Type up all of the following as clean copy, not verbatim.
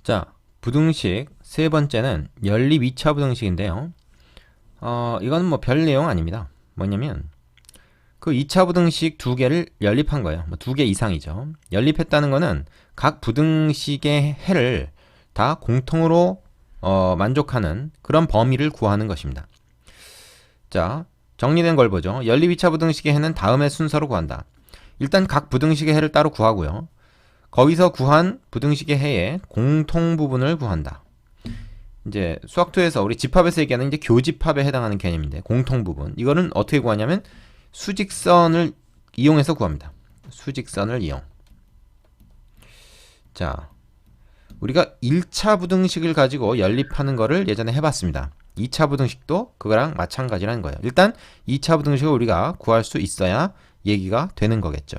자, 부등식 세 번째는 연립 2차 부등식인데요. 이건 뭐 별 내용 아닙니다. 뭐냐면 그 2차 부등식 두 개를 연립한 거예요. 뭐 두 개 이상이죠. 연립했다는 거는 각 부등식의 해를 다 공통으로 만족하는 그런 범위를 구하는 것입니다. 자, 정리된 걸 보죠. 연립 2차 부등식의 해는 다음의 순서로 구한다. 일단 각 부등식의 해를 따로 구하고요. 거기서 구한 부등식의 해의 공통 부분을 구한다. 이제 수학2에서 우리 집합에서 얘기하는 이제 교집합에 해당하는 개념인데, 공통 부분. 이거는 어떻게 구하냐면 수직선을 이용해서 구합니다. 수직선을 이용. 자, 우리가 1차 부등식을 가지고 연립하는 거를 예전에 해봤습니다. 2차 부등식도 그거랑 마찬가지라는 거예요. 일단 2차 부등식을 우리가 구할 수 있어야 얘기가 되는 거겠죠.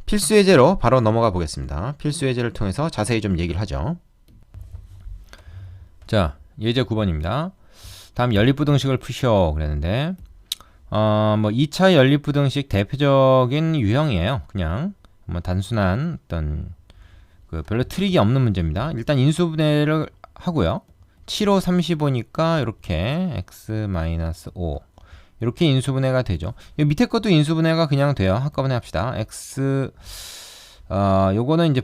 필수 예제로 바로 넘어가 보겠습니다. 필수 예제를 통해서 자세히 좀 얘기를 하죠. 자, 예제 9번입니다. 다음 연립부등식을 푸시오 그랬는데, 뭐 2차 연립부등식 대표적인 유형이에요. 그냥 뭐 단순한 어떤 별로 트릭이 없는 문제입니다. 일단 인수분해를 하고요. 7, 5, 35니까 이렇게 x-5 이렇게 인수분해가 되죠. 밑에 것도 인수분해가 그냥 돼요. 한꺼번에 합시다. x 요거는 이제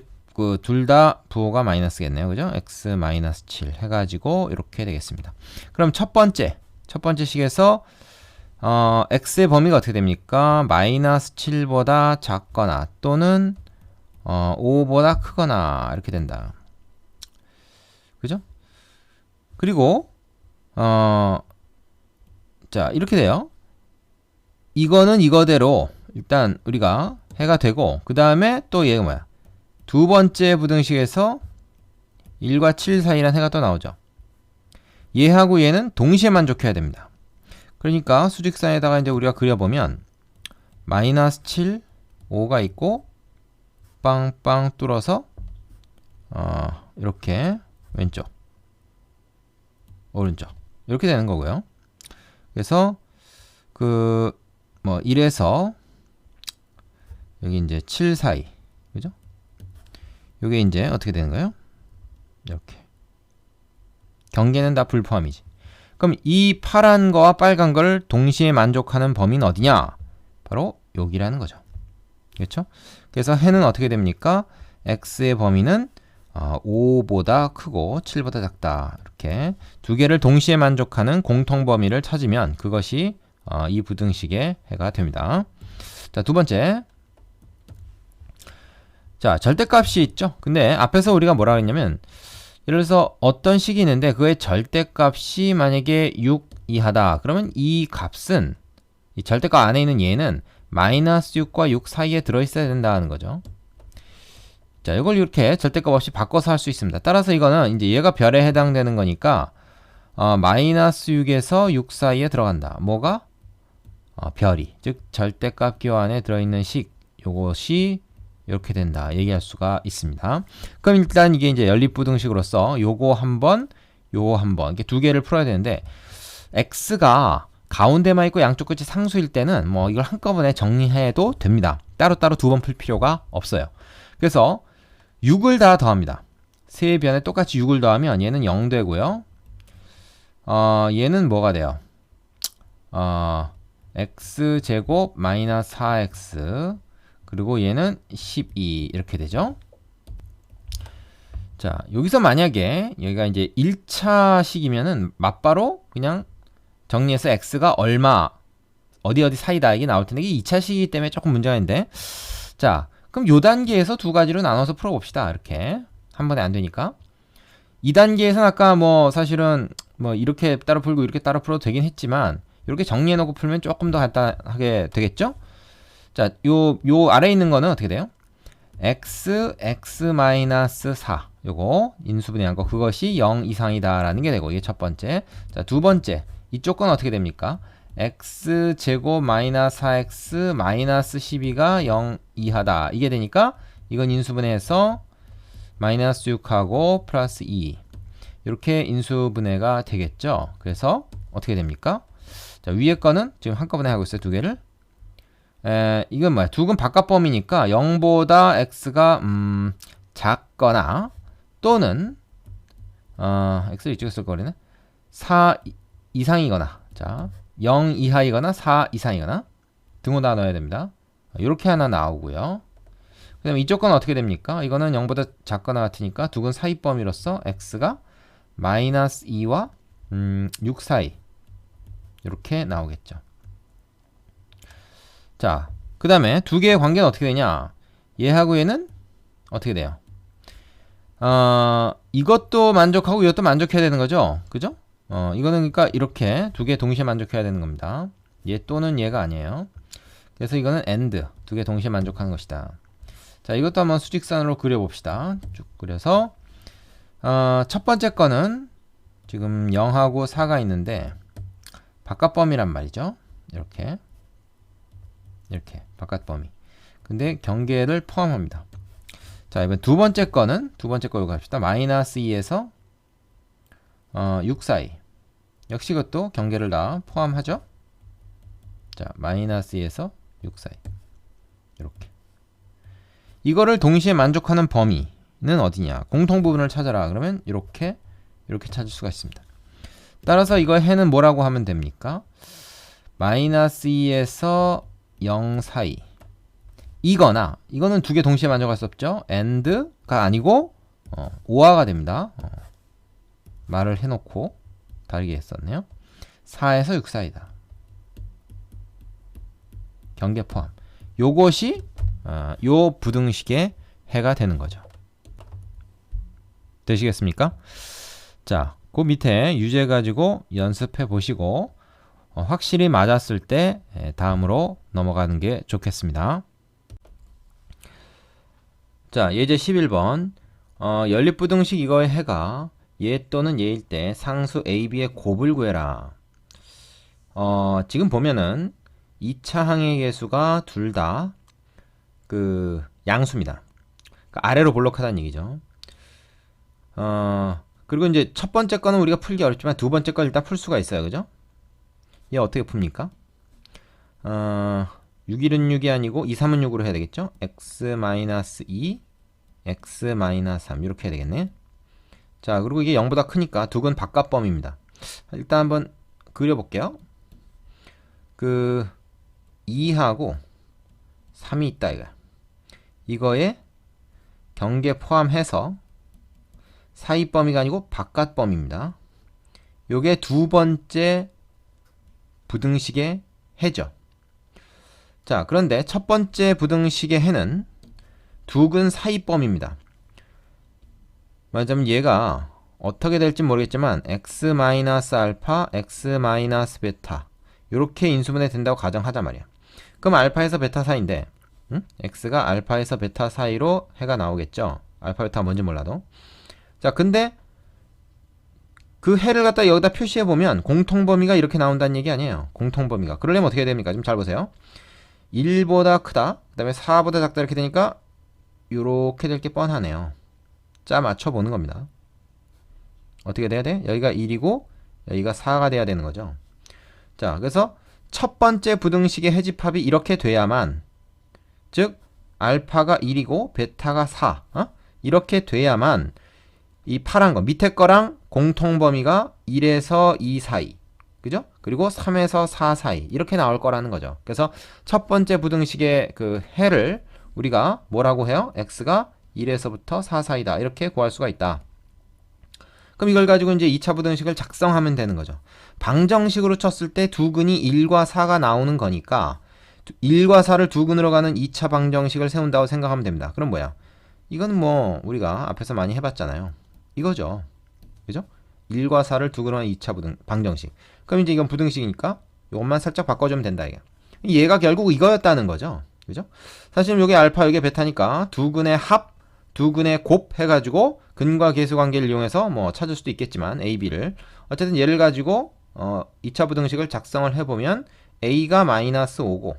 둘 다 부호가 마이너스겠네요. 그죠? x-7 해가지고 이렇게 되겠습니다. 그럼 첫 번째 식에서 x의 범위가 어떻게 됩니까? -7보다 작거나 또는 5보다 크거나 이렇게 된다. 그죠? 그리고 자, 이렇게 돼요. 이거는 이거대로 일단 우리가 해가 되고, 그 다음에 또 얘가 뭐야? 두 번째 부등식에서 1과 7 사이란 해가 또 나오죠. 얘하고 얘는 동시에 만족해야 됩니다. 그러니까 수직선에다가 이제 우리가 그려보면 -7, 5가 있고 빵빵 뚫어서 이렇게 왼쪽, 오른쪽 이렇게 되는 거고요. 그래서 뭐 1에서 여기 이제 7 사이, 그죠? 요게 이제 어떻게 되는 거예요? 이렇게 경계는 다 불포함이지. 그럼 이 파란 거와 빨간 걸 동시에 만족하는 범위는 어디냐? 바로 여기라는 거죠. 그렇죠? 그래서 해는 어떻게 됩니까? x의 범위는 5보다 크고 7보다 작다. 이렇게 두 개를 동시에 만족하는 공통 범위를 찾으면 그것이 이 부등식의 해가 됩니다. 자, 두 번째. 자, 절대값이 있죠. 근데 앞에서 우리가 뭐라 그랬냐면, 예를 들어서 어떤 식이 있는데 그의 절대값이 만약에 6 이하다. 그러면 이 값은, 이 절대값 안에 있는 얘는 -6과 6 사이에 들어있어야 된다는 거죠. 자, 이걸 이렇게 절대값 없이 바꿔서 할 수 있습니다. 따라서 이거는 이제 얘가 별에 해당되는 거니까 -6에서 6 사이에 들어간다. 뭐가? 별이. 즉 절대값 기호 안에 들어있는 식, 요것이 이렇게 된다. 얘기할 수가 있습니다. 그럼 일단 이게 이제 연립부등식으로서 요거 한번, 요거 한번 이렇게 두 개를 풀어야 되는데, x가 가운데만 있고 양쪽 끝이 상수일 때는 뭐 이걸 한꺼번에 정리해도 됩니다. 따로따로 두 번 풀 필요가 없어요. 그래서 6을 다 더합니다. 세 변에 똑같이 6을 더하면 얘는 0 되고요. 얘는 뭐가 돼요? x제곱 -4x 그리고 얘는 12 이렇게 되죠. 자, 여기서 만약에 여기가 이제 1차 식이면은 맞바로 그냥 정리해서 x가 얼마 어디 사이다 이게 나올 텐데, 이게 2차 식이기 때문에 조금 문제가 있는데, 자, 그럼 요 단계에서 두 가지로 나눠서 풀어봅시다. 이렇게 한 번에 안 되니까 2단계에서는 아까 뭐 사실은 뭐 이렇게 따로 풀고 이렇게 따로 풀어도 되긴 했지만, 이렇게 정리해 놓고 풀면 조금 더 간단하게 되겠죠. 자, 요 아래에 있는 거는 어떻게 돼요? x-4 요거 인수분해한 거, 그것이 0 이상이다 라는 게 되고, 이게 첫 번째. 자, 두 번째, 이쪽 건 어떻게 됩니까? x제곱 -4x -12가 0 이하다 이게 되니까 이건 인수분해해서 -6하고 +2 이렇게 인수분해가 되겠죠. 그래서 어떻게 됩니까? 자, 위에 거는 지금 한꺼번에 하고 있어요. 두 개를. 이건 뭐야? 두 근 바깥범위니까 0보다 x가 작거나 또는 x를 이쪽에 쓸 거리네. 4 이상이거나, 자, 0 이하이거나 4 이상이거나 등호다 넣어야 됩니다. 이렇게 하나 나오고요. 그 다음에 이쪽 건 어떻게 됩니까? 이거는 0보다 작거나 같으니까 두근 사이 범위로서 x가 마이너스 2와 6 사이 이렇게 나오겠죠. 자, 그 다음에 두 개의 관계는 어떻게 되냐? 얘하고 얘는 어떻게 돼요? 이것도 만족하고 이것도 만족해야 되는 거죠. 그죠? 이거는 그러니까 이렇게 두 개 동시에 만족해야 되는 겁니다. 얘 또는 얘가 아니에요. 그래서 이거는 AND, 두 개 동시에 만족하는 것이다. 자, 이것도 한번 수직선으로 그려봅시다. 쭉 그려서 첫 번째 거는 지금 0하고 4가 있는데 바깥범위란 말이죠. 이렇게 바깥 범위. 근데 경계를 포함합니다. 자, 이번 두 번째 거는 두 번째 걸로 갑시다. 마이너스 2에서 6 사이. 역시 이것도 경계를 다 포함하죠. 자, 마이너스 2에서 6 사이. 이렇게. 이거를 동시에 만족하는 범위는 어디냐? 공통 부분을 찾아라. 그러면 이렇게 찾을 수가 있습니다. 따라서 이거 해는 뭐라고 하면 됩니까? 마이너스 2에서 0 사이. 이거나 이거는 두 개 동시에 만족할 수 없죠. AND가 아니고 OR가 됩니다. 말을 해놓고 다르게 했었네요. 4에서 6 사이다. 경계 포함. 요것이 요 부등식의 해가 되는 거죠. 되시겠습니까? 자, 그 밑에 유제 가지고 연습해 보시고 확실히 맞았을 때 다음으로 넘어가는 게 좋겠습니다. 자, 예제 11번. 연립부등식 이거의 해가 얘 또는 얘일 때 상수 AB의 곱을 구해라. 지금 보면은 2차 항의 개수가 둘 다 그 양수입니다. 그러니까 아래로 볼록하다는 얘기죠. 그리고 이제 첫 번째 거는 우리가 풀기 어렵지만 두 번째 거 일단 풀 수가 있어요. 그죠? 얘 어떻게 풉니까? 6일은 6이 아니고 2, 3은 6으로 해야 되겠죠? x-2, x-3 이렇게 해야 되겠네. 자, 그리고 이게 0보다 크니까 두근 바깥범위입니다. 일단 한번 그려볼게요. 그 2하고 3이 있다 이거에 경계 포함해서 사이 범위가 아니고 바깥 범위입니다. 요게 두 번째 부등식의 해죠. 자, 그런데 첫 번째 부등식의 해는 두근 사이 범위입니다. 말하자면 얘가 어떻게 될지 모르겠지만 x-알파, x-베타 이렇게 인수분해 된다고 가정하자 말이야. 그럼 알파에서 베타 사이인데 x가 알파에서 베타 사이로 해가 나오겠죠. 알파, 베타가 뭔지 몰라도. 자, 근데 그 해를 갖다 여기다 표시해 보면 공통범위가 이렇게 나온다는 얘기 아니에요. 공통범위가. 그러려면 어떻게 됩니까? 좀 잘 보세요. 1보다 크다, 그 다음에 4보다 작다 이렇게 되니까 이렇게 될 게 뻔하네요. 짜 맞춰보는 겁니다. 어떻게 돼야 돼? 여기가 1이고 여기가 4가 돼야 되는 거죠. 자, 그래서 첫 번째 부등식의 해집합이 이렇게 돼야만, 즉 알파가 1이고 베타가 4 이렇게 돼야만 이 파란 거 밑에 거랑 공통범위가 1에서 2 사이, 그죠? 그리고 3에서 4 사이 이렇게 나올 거라는 거죠. 그래서 첫 번째 부등식의 그 해를 우리가 뭐라고 해요? x가 1에서부터 4 사이다 이렇게 구할 수가 있다. 그럼 이걸 가지고 이제 2차 부등식을 작성하면 되는 거죠. 방정식으로 쳤을 때 두근이 1과 4가 나오는 거니까 1과 4를 두근으로 가는 2차 방정식을 세운다고 생각하면 됩니다. 그럼 뭐야? 이건 뭐 우리가 앞에서 많이 해봤잖아요. 이거죠. 그죠? 1과 4를 두근으로 가는 2차 방정식. 그럼 이제 이건 부등식이니까 이것만 살짝 바꿔주면 된다 이게. 얘가 결국 이거였다는 거죠. 그죠? 사실 여기 알파 여기 베타니까 두근의 합, 두근의 곱 해가지고 근과 계수 관계를 이용해서 뭐 찾을 수도 있겠지만 A, B를 어쨌든 얘를 가지고 2차 부등식을 작성을 해보면 A가 마이너스 5고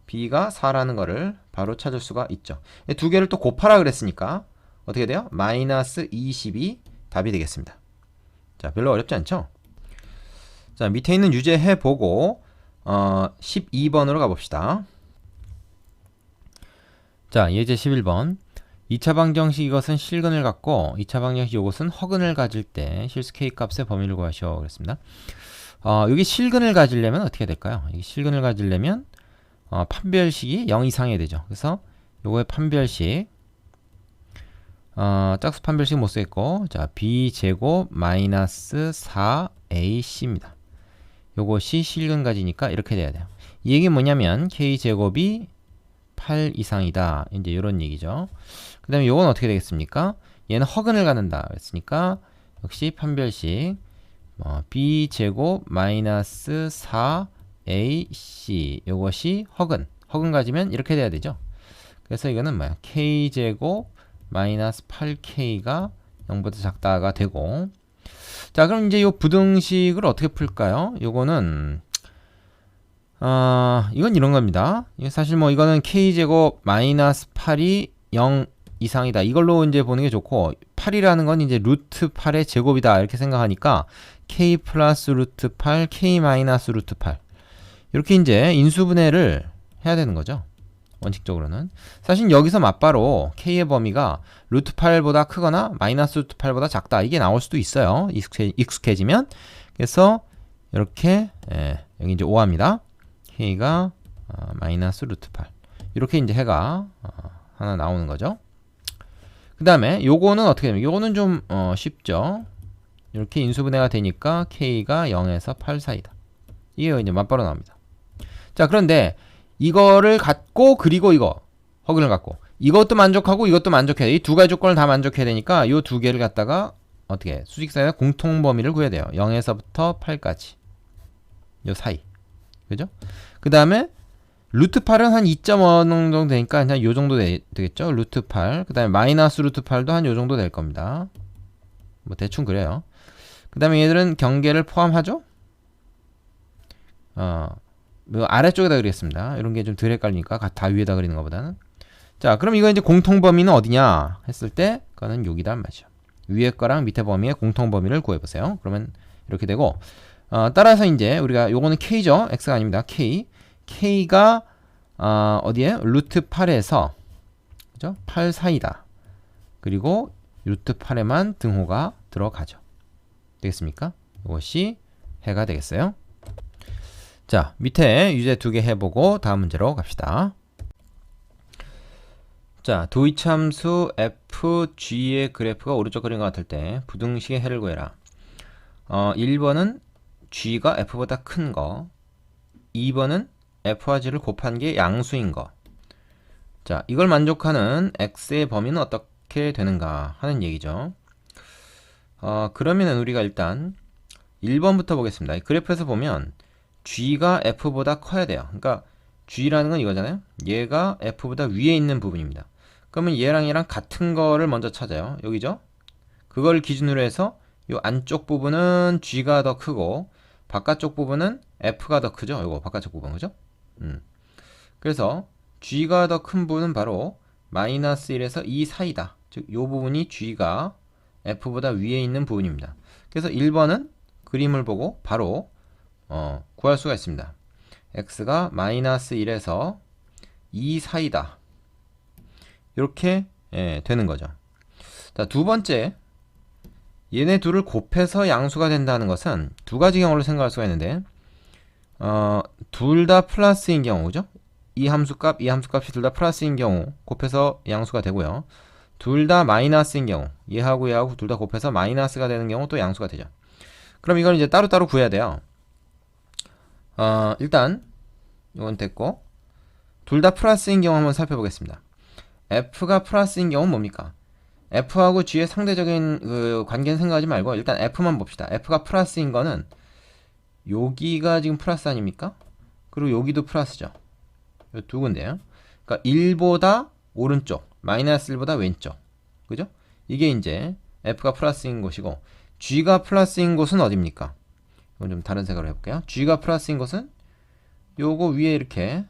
B가 4라는 거를 바로 찾을 수가 있죠. 두 개를 또 곱하라 그랬으니까 어떻게 돼요? 마이너스 20이 답이 되겠습니다. 자, 별로 어렵지 않죠? 자, 밑에 있는 유제 해보고 12번으로 가봅시다. 자, 예제 11번. 2차 방정식 이것은 실근을 갖고 2차 방정식 이것은 허근을 가질 때 실수 k 값의 범위를 구하시오 그랬습니다. 여기 실근을 가지려면 어떻게 될까요? 이 실근을 가지려면 판별식이 0 이상해야 되죠. 그래서 요거의 판별식 짝수 판별식 못 쓰겠고 자 b제곱 마이너스 4ac입니다. 요것이 실근 가지니까 이렇게 돼야 돼요. 이 얘기는 뭐냐면 k제곱이 8 이상이다. 이제 이런 얘기죠. 그 다음에 요건 어떻게 되겠습니까? 얘는 허근을 갖는다. 그랬으니까 역시 판별식 b제곱 마이너스 4ac 요것이 허근 가지면 이렇게 돼야 되죠. 그래서 이거는 뭐야? k제곱 마이너스 8k가 0보다 작다가 되고 자 그럼 이제 요 부등식을 어떻게 풀까요? 요거는 이건 이런 겁니다. 사실 뭐 이거는 k제곱 마이너스 8이 0 이상이다. 이걸로 이제 보는 게 좋고 8이라는 건 이제 루트 8의 제곱이다. 이렇게 생각하니까 k 플러스 루트 8, k 마이너스 루트 8 이렇게 이제 인수분해를 해야 되는 거죠. 원칙적으로는. 사실 여기서 맞바로 k의 범위가 루트 8보다 크거나 마이너스 루트 8보다 작다. 이게 나올 수도 있어요. 익숙해지면. 그래서 이렇게 여기 이제 5합니다. k가 마이너스 루트 8 이렇게 이제 해가 하나 나오는 거죠. 그 다음에 요거는 어떻게 되면 요거는 좀 쉽죠. 이렇게 인수분해가 되니까 k가 0에서 8 사이다. 이게 이제 맞바로 나옵니다. 자 그런데 이거를 갖고 그리고 이거 허근을 갖고 이것도 만족하고 이것도 만족해야 돼. 이 두 가지 조건을 다 만족해야 되니까 이 두 개를 갖다가 어떻게 수직사의 공통 범위를 구해야 돼요. 0에서부터 8까지 요 사이 그죠? 그 다음에 루트 8은 한 2.5 정도 되니까 그냥 요 정도 되겠죠? 루트 8. 그 다음에 마이너스 루트 8도 한 요 정도 될 겁니다. 뭐 대충 그래요. 그 다음에 얘들은 경계를 포함하죠? 뭐 아래쪽에다 그리겠습니다. 이런 게 좀 덜 헷갈리니까 다 위에다 그리는 것보다는. 자, 그럼 이거 이제 공통 범위는 어디냐 했을 때 그거는 여기다 말이죠. 위에 거랑 밑에 범위의 공통 범위를 구해보세요. 그러면 이렇게 되고 따라서 이제 우리가 요거는 k죠. x가 아닙니다. k가 어디에? 루트 8에서 그죠? 8 사이다. 그리고 루트 8에만 등호가 들어가죠. 되겠습니까? 이것이 해가 되겠어요. 자, 밑에 유제 두 개 해보고 다음 문제로 갑시다. 자, 도이참수 fg의 그래프가 오른쪽 그림 같을 때 부등식의 해를 구해라. 1번은 g가 f보다 큰 거, 2번은 f와 g를 곱한 게 양수인 거. 자, 이걸 만족하는 x의 범위는 어떻게 되는가 하는 얘기죠. 그러면은 우리가 일단 1번부터 보겠습니다. 이 그래프에서 보면 g가 f보다 커야 돼요. 그러니까 g라는 건 이거잖아요. 얘가 f보다 위에 있는 부분입니다. 그러면 얘랑 같은 거를 먼저 찾아요. 여기죠. 그걸 기준으로 해서 이 안쪽 부분은 g가 더 크고 바깥쪽 부분은 f가 더 크죠. 이거 바깥쪽 부분 그죠? 그래서 g가 더 큰 부분은 바로 마이너스 1에서 2 사이다. 즉 이 부분이 g가 f보다 위에 있는 부분입니다. 그래서 1번은 그림을 보고 바로 구할 수가 있습니다. x가 마이너스 1에서 2 사이다. 이렇게 되는 거죠. 자, 두 번째 얘네 둘을 곱해서 양수가 된다는 것은 두 가지 경우를 생각할 수가 있는데 둘 다 플러스인 경우죠. 이 함수값이 둘 다 플러스인 경우 곱해서 양수가 되고요. 둘 다 마이너스인 경우 얘하고 둘 다 곱해서 마이너스가 되는 경우 또 양수가 되죠. 그럼 이걸 이제 따로따로 구해야 돼요. 일단 이건 됐고 둘 다 플러스인 경우 한번 살펴보겠습니다. f가 플러스인 경우는 뭡니까? f하고 g의 상대적인 그 관계는 생각하지 말고 일단 f만 봅시다. f가 플러스인 거는 여기가 지금 플러스 아닙니까? 그리고 여기도 플러스죠. 이 두 군데요. 그러니까 1보다 오른쪽, 마이너스 1보다 왼쪽. 그죠? 이게 이제 f가 플러스인 곳이고 g가 플러스인 곳은 어딥니까? 이건 좀 다른 색으로 해볼게요. g가 플러스인 곳은 요거 위에 이렇게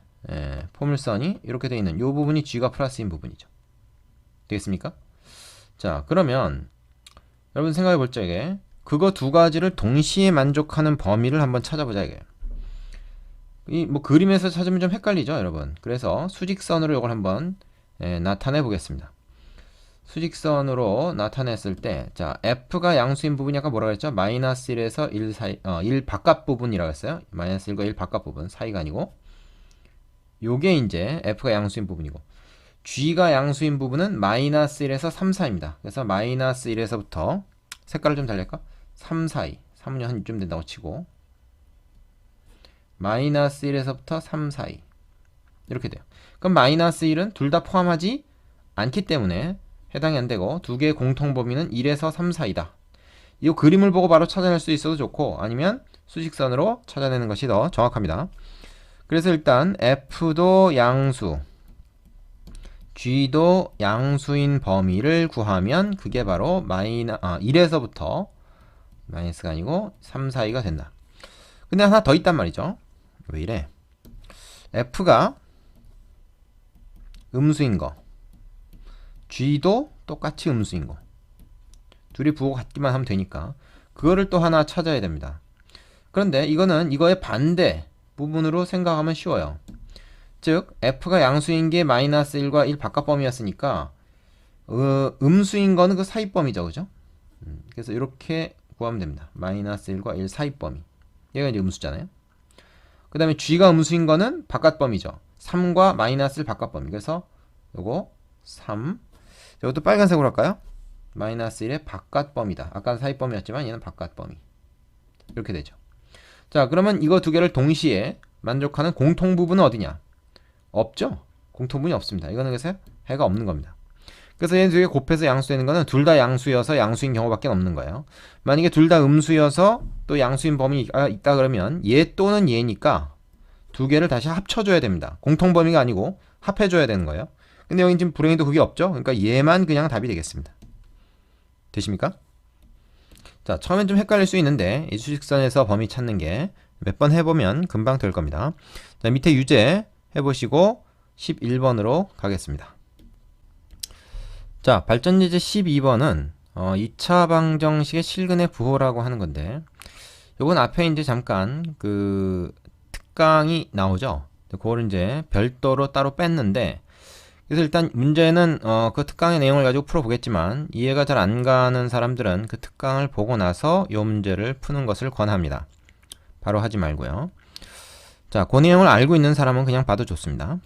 포물선이 이렇게 되어 있는 요 부분이 g가 플러스인 부분이죠. 되겠습니까? 자, 그러면 여러분 생각해 볼 적에 그거 두 가지를 동시에 만족하는 범위를 한번 찾아보자 이게. 이 뭐 그림에서 찾으면 좀 헷갈리죠, 여러분. 그래서 수직선으로 이걸 한번 나타내 보겠습니다. 수직선으로 나타냈을 때, 자, f가 양수인 부분이 아까 뭐라고 했죠? 마이너스 1에서 1 사이, 1 바깥 부분이라고 했어요. 마이너스 1과 1 바깥 부분, 사이가 아니고. 요게 이제 f가 양수인 부분이고, g가 양수인 부분은 마이너스 1에서 3 사이입니다. 그래서 마이너스 1에서부터, 색깔을 좀 달릴까? 3 사이. 3은 한 이쯤 된다고 치고, 마이너스 1에서부터 3 사이. 이렇게 돼요. 그럼 마이너스 1은 둘 다 포함하지 않기 때문에 해당이 안 되고, 두 개의 공통 범위는 1에서 3 사이다. 이 그림을 보고 바로 찾아낼 수 있어도 좋고, 아니면 수직선으로 찾아내는 것이 더 정확합니다. 그래서 일단 f도 양수, g도 양수인 범위를 구하면 그게 바로 1에서부터 마이너스가 아니고 3 사이가 된다. 근데 하나 더 있단 말이죠. 왜 이래? f가 음수인 거, g도 똑같이 음수인 거, 둘이 부호 같기만 하면 되니까 그거를 또 하나 찾아야 됩니다. 그런데 이거는 이거의 반대 부분으로 생각하면 쉬워요. 즉 f가 양수인 게 마이너스 1과 1 바깥 범위였으니까 음수인 거는 그 사이 범위죠, 그죠? 그래서 이렇게 구하면 됩니다. 마이너스 1과 1 사이 범위, 얘가 이제 음수잖아요. 그 다음에 g가 음수인 거는 바깥 범위죠. 3과 마이너스 1 바깥 범위. 그래서 요거 3, 이것도 빨간색으로 할까요? 마이너스 1의 바깥 범위다. 아까는 사이 범위였지만 얘는 바깥 범위. 이렇게 되죠. 자, 그러면 이거 두 개를 동시에 만족하는 공통 부분은 어디냐? 없죠? 공통 부분이 없습니다. 이거는 그래서 해가 없는 겁니다. 그래서 얘 두 개 곱해서 양수되는 거는 둘 다 양수여서 양수인 경우밖에 없는 거예요. 만약에 둘 다 음수여서 또 양수인 범위가 있다 그러면 얘 또는 얘니까 두 개를 다시 합쳐줘야 됩니다. 공통 범위가 아니고 합해줘야 되는 거예요. 근데 여기 지금 불행히도 그게 없죠? 그러니까 얘만 그냥 답이 되겠습니다. 되십니까? 자, 처음엔 좀 헷갈릴 수 있는데 이 수직선에서 범위 찾는 게 몇 번 해보면 금방 될 겁니다. 자, 밑에 유제 해보시고 11번으로 가겠습니다. 자, 발전예제 12번은 2차 방정식의 실근의 부호라고 하는 건데, 요건 앞에 이제 잠깐 그 특강이 나오죠. 그거를 이제 별도로 따로 뺐는데, 그래서 일단 문제는 그 특강의 내용을 가지고 풀어보겠지만 이해가 잘 안 가는 사람들은 그 특강을 보고 나서 이 문제를 푸는 것을 권합니다. 바로 하지 말고요. 자, 그 내용을 알고 있는 사람은 그냥 봐도 좋습니다.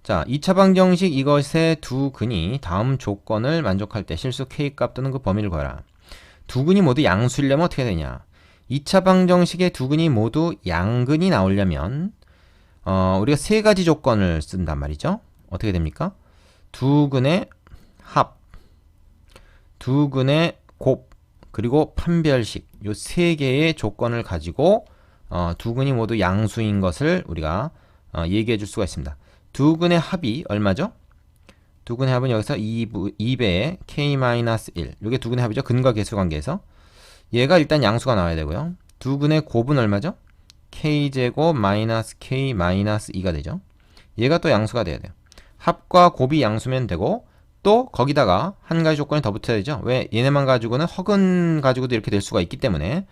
자, 2차 방정식 이것의 두 근이 다음 조건을 만족할 때 실수 k값 또는 그 범위를 구하라. 두 근이 모두 양수이려면 어떻게 되냐? 2차 방정식의 두 근이 모두 양근이 나오려면 우리가 세 가지 조건을 쓴단 말이죠. 어떻게 됩니까? 두 근의 합, 두 근의 곱, 그리고 판별식, 요 세 개의 조건을 가지고 두 근이 모두 양수인 것을 우리가 얘기해 줄 수가 있습니다. 두 근의 합이 얼마죠? 두 근의 합은 여기서 2배의 k-1, 이게 두 근의 합이죠. 근과 계수 관계에서 얘가 일단 양수가 나와야 되고요. 두 근의 곱은 얼마죠? k제곱 마이너스 k-2가 되죠. 얘가 또 양수가 돼야 돼요. 합과 곱이 양수면 되고, 또 거기다가 한 가지 조건이 더 붙어야 되죠. 왜? 얘네만 가지고는 허근 가지고도 이렇게 될 수가 있기 때문에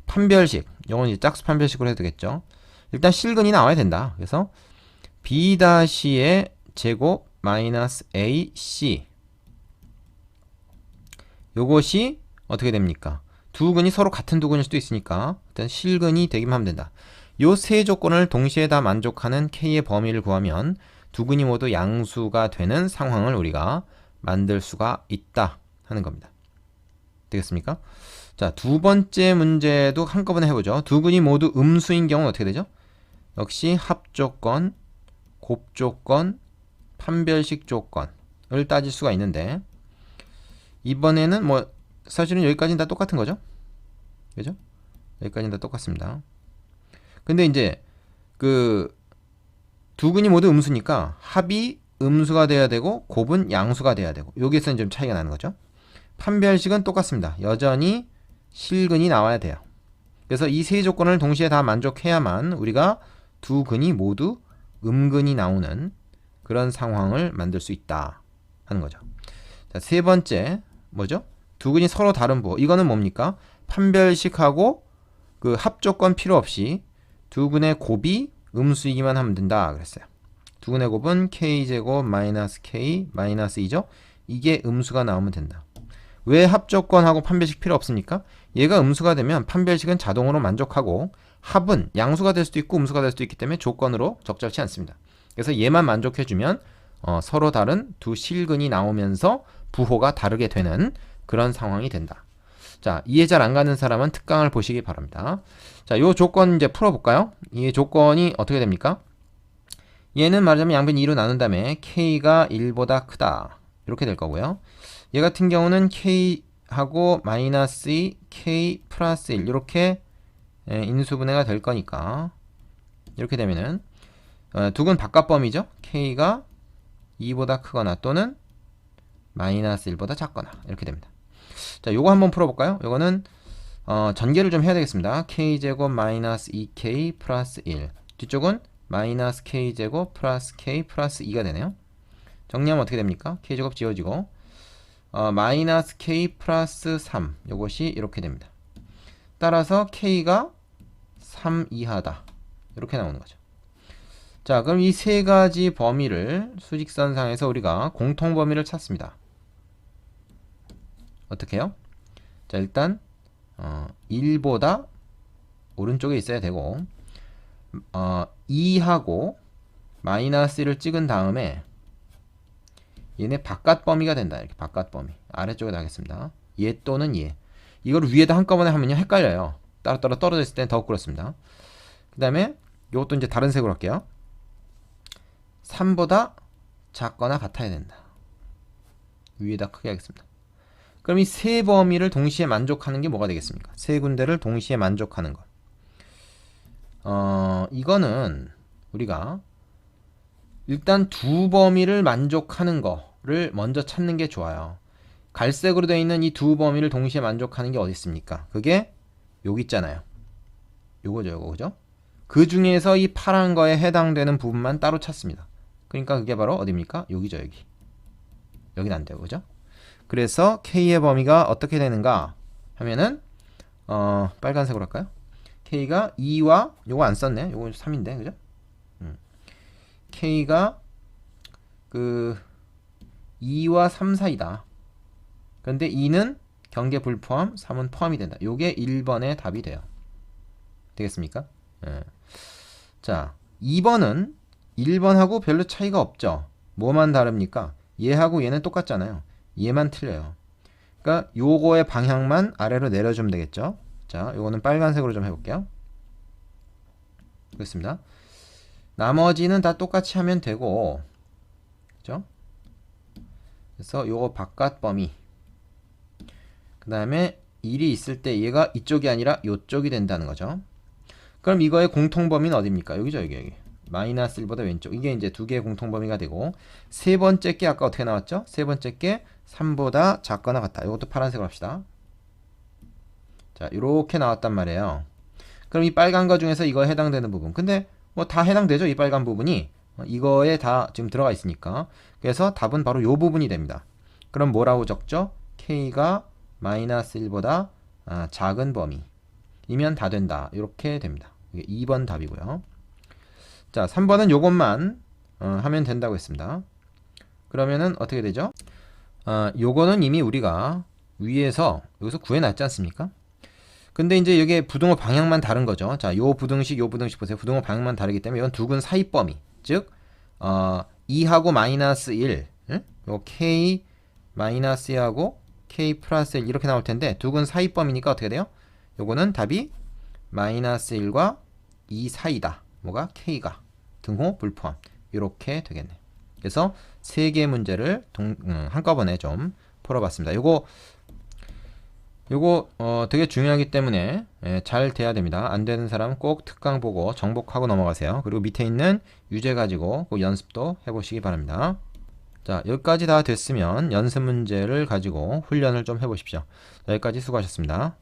판별식, 이건 이제 짝수 판별식으로 해도 되겠죠. 일단 실근이 나와야 된다. 그래서 b-의 제곱 마이너스 ac, 요것이 어떻게 됩니까? 두 근이 서로 같은 두 근일 수도 있으니까 일단 실근이 되기만 하면 된다. 요 세 조건을 동시에 다 만족하는 k의 범위를 구하면 두 근이 모두 양수가 되는 상황을 우리가 만들 수가 있다 하는 겁니다. 되겠습니까? 자, 두 번째 문제도 한꺼번에 해보죠. 두 근이 모두 음수인 경우는 어떻게 되죠? 역시 합조건, 곱조건, 판별식 조건을 따질 수가 있는데, 이번에는 뭐 사실은 여기까지는 다 똑같은 거죠? 그죠? 여기까지는 다 똑같습니다. 근데 이제 그 두 근이 모두 음수니까 합이 음수가 돼야 되고 곱은 양수가 돼야 되고, 여기에서는 좀 차이가 나는 거죠. 판별식은 똑같습니다. 여전히 실근이 나와야 돼요. 그래서 이 세 조건을 동시에 다 만족해야만 우리가 두 근이 모두 음근이 나오는 그런 상황을 만들 수 있다 하는 거죠. 자, 세 번째 뭐죠? 두 근이 서로 다른 부호. 이거는 뭡니까? 판별식하고 그 합조건 필요 없이 두 근의 곱이 음수이기만 하면 된다 그랬어요. 두 근의 곱은 k제곱 마이너스 k 마이너스 2죠. 이게 음수가 나오면 된다. 왜 합조건하고 판별식 필요 없습니까? 얘가 음수가 되면 판별식은 자동으로 만족하고 합은 양수가 될 수도 있고 음수가 될 수도 있기 때문에 조건으로 적절치 않습니다. 그래서 얘만 만족해주면 서로 다른 두 실근이 나오면서 부호가 다르게 되는 그런 상황이 된다. 자, 이해 잘 안 가는 사람은 특강을 보시기 바랍니다. 자, 요 조건 이제 풀어볼까요? 이 조건이 어떻게 됩니까? 얘는 말하자면 양변이 2로 나눈 다음에 k가 1보다 크다. 이렇게 될 거고요. 얘 같은 경우는 k하고 마이너스 2, k 플러스 1 이렇게 인수분해가 될 거니까 이렇게 되면은 두근 바깥범위죠. k가 2보다 크거나 또는 마이너스 1보다 작거나 이렇게 됩니다. 자, 요거 한번 풀어볼까요? 요거는 전개를 좀 해야 되겠습니다. k제곱 마이너스 2k 플러스 1 뒤쪽은 마이너스 k제곱 플러스 k 플러스 2가 되네요. 정리하면 어떻게 됩니까? k제곱 지워지고 마이너스 k 플러스 3 요것이 이렇게 됩니다. 따라서 k가 3 이하다 이렇게 나오는 거죠. 자, 그럼 이 세 가지 범위를 수직선상에서 우리가 공통 범위를 찾습니다. 어떻게 해요? 자, 일단 1보다 오른쪽에 있어야 되고 2하고 마이너스 1을 찍은 다음에 얘네 바깥 범위가 된다. 이렇게 바깥 범위 아래쪽에 하겠습니다. 얘 또는 얘 이걸 위에다 한꺼번에 하면요 헷갈려요. 따로따로 떨어져 있을 때는 더욱 그렇습니다. 그 다음에 이것도 이제 다른 색으로 할게요. 3보다 작거나 같아야 된다. 위에다 크게 하겠습니다. 그럼 이 세 범위를 동시에 만족하는 게 뭐가 되겠습니까? 세 군데를 동시에 만족하는 것. 이거는 우리가 일단 두 범위를 만족하는 거를 먼저 찾는 게 좋아요. 갈색으로 되어 있는 이 두 범위를 동시에 만족하는 게 어디 있습니까? 그게 여기 있잖아요. 요거죠, 요거, 그죠? 그 중에서 이 파란 거에 해당되는 부분만 따로 찾습니다. 그러니까 그게 바로 어디입니까? 여기죠, 여기. 여긴 안 돼요, 그죠? 그래서 K의 범위가 어떻게 되는가 하면은 빨간색으로 할까요? K가 2와 요거 안 썼네. 요거 3인데, 그죠? K가 그 2와 3 사이다. 그런데 2는 경계 불포함, 3은 포함이 된다. 요게 1번의 답이 돼요. 되겠습니까? 예. 자, 2번은 1번하고 별로 차이가 없죠. 뭐만 다릅니까? 얘하고 얘는 똑같잖아요. 얘만 틀려요. 그러니까 요거의 방향만 아래로 내려주면 되겠죠. 자, 요거는 빨간색으로 좀 해볼게요. 그렇습니다. 나머지는 다 똑같이 하면 되고, 그죠? 그래서 요거 바깥 범위. 그 다음에 1이 있을 때 얘가 이쪽이 아니라 요쪽이 된다는 거죠. 그럼 이거의 공통 범위는 어디입니까? 여기죠, 여기. 마이너스 1보다 왼쪽. 이게 이제 두 개의 공통 범위가 되고, 세 번째 게 아까 어떻게 나왔죠? 세 번째 게 3보다 작거나 같다. 이것도 파란색으로 합시다. 자, 이렇게 나왔단 말이에요. 그럼 이 빨간 거 중에서 이거에 해당되는 부분. 근데 뭐 다 해당되죠? 이 빨간 부분이. 이거에 다 지금 들어가 있으니까. 그래서 답은 바로 요 부분이 됩니다. 그럼 뭐라고 적죠? K가 마이너스 1보다 작은 범위이면 다 된다. 이렇게 됩니다. 이게 2번 답이고요. 자, 3번은 요것만 하면 된다고 했습니다. 그러면은 어떻게 되죠? 요거는 이미 우리가 위에서 여기서 구해놨지 않습니까? 근데 이제 여기 부등호 방향만 다른 거죠. 자, 요 부등식 보세요. 부등호 방향만 다르기 때문에 이건 두근 사이 범위. 즉 2하고 마이너스 1, 요 k 마이너스 2하고 k 플러스 1 이렇게 나올 텐데 두근 사이 범위니까 어떻게 돼요? 요거는 답이 마이너스 1과 2 사이다. 뭐가? k가 등호 불포함. 이렇게 되겠네. 그래서 세 개의 문제를 한꺼번에 좀 풀어봤습니다. 요거 되게 중요하기 때문에 잘 돼야 됩니다. 안 되는 사람 꼭 특강 보고 정복하고 넘어가세요. 그리고 밑에 있는 유제 가지고 그 연습도 해보시기 바랍니다. 자, 여기까지 다 됐으면 연습 문제를 가지고 훈련을 좀 해보십시오. 여기까지 수고하셨습니다.